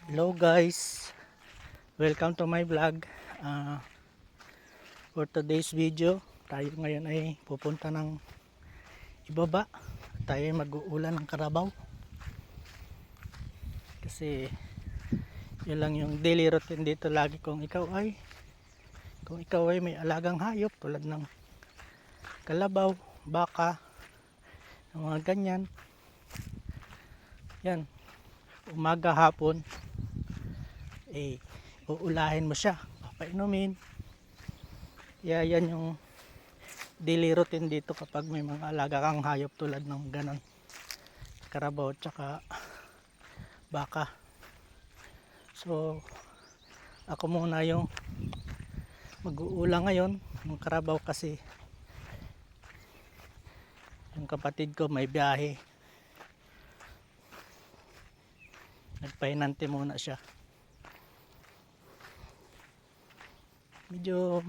Hello guys, welcome to my vlog. For today's video, tayo ngayon ay pupunta ng ibaba. Tayo ay mag-uulan ng karabaw. Kasi yun lang yung daily routine dito lagi kung ikaw ay may alagang hayop tulad ng kalabaw, baka, mga ganyan. Yan, umaga hapon uulahin mo siya, papainumin. Yan yung daily routine dito kapag may mga alaga kang hayop tulad ng ganon, karabaw tsaka baka. So ako muna yung mag-uulang ngayon ng karabaw kasi yung kapatid ko may biyahe, nagpahinante muna siya. Medyo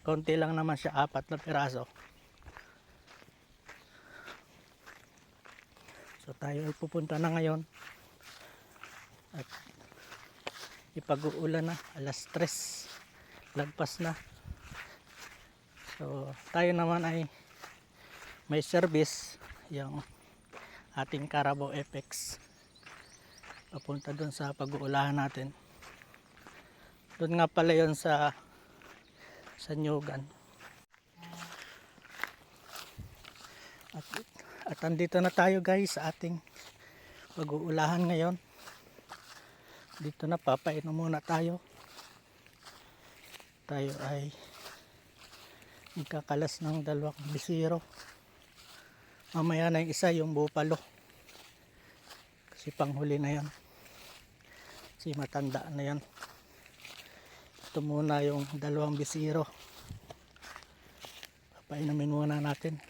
konti lang naman siya, 4 na piraso. So tayo ay pupunta na ngayon at ipag-uulan na, alas 3 lagpas na. So tayo naman ay may service, yung ating Carabao FX papunta dun sa pag-uulahan natin. Doon nga pala yun sa Nyugan. At andito na tayo guys sa ating pag-uulahan ngayon. Dito na, papainom muna tayo. Tayo ay magkakalas ng 2 bisiro. Mamaya na yung isa, yung bupalo. Kasi panghuli na yan. Kasi matanda na yan. Ito muna yung 2 bisiro. Papainumin muna natin.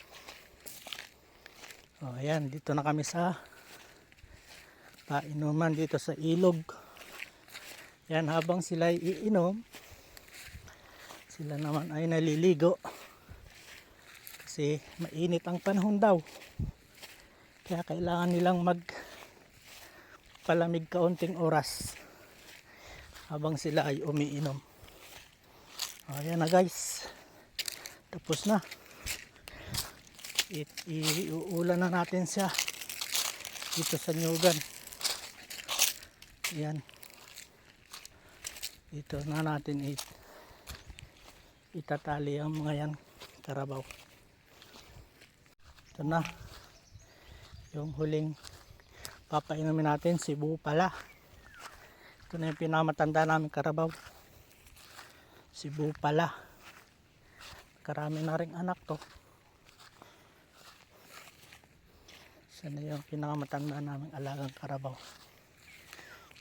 O ayan, dito na kami sa painuman dito sa ilog. Yan, habang sila iinom, sila naman ay naliligo. Kasi mainit ang panahon daw. Kaya kailangan nilang magpalamig kaunting oras habang sila ay umiinom. Ayan na guys, tapos na. Iuulan na natin siya dito sa Nyugan. Ayan, dito na natin itatali ang mga yan karabaw. Ito na yung huling papainumin natin, si Bupala. Ito na yung pinamatanda namin karabaw, si Bupala. Karami na ring anak to. Siya na yung pinakamatanda namin alagang karabaw.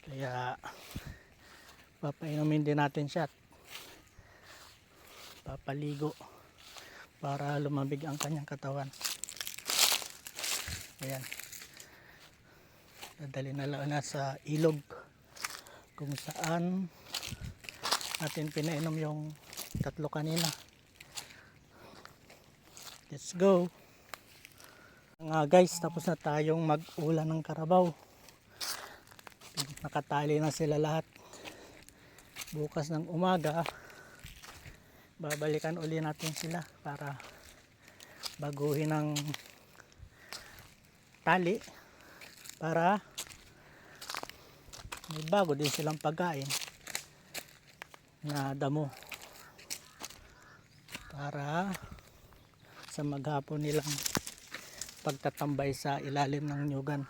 Kaya papainumin din natin siya at papaligo para lumambig ang kanyang katawan. Ayan, dadali na lang na sa ilog kung saan natin pinainom yung 3 kanina. Let's go. Guys, tapos na tayong mag-ulan ng karabaw. Nakatali na sila lahat. Bukas ng umaga babalikan uli natin sila para baguhin ang tali para may bago din silang pagkain na damo para sa maghapon nilang pagtatambay sa ilalim ng Nyugan.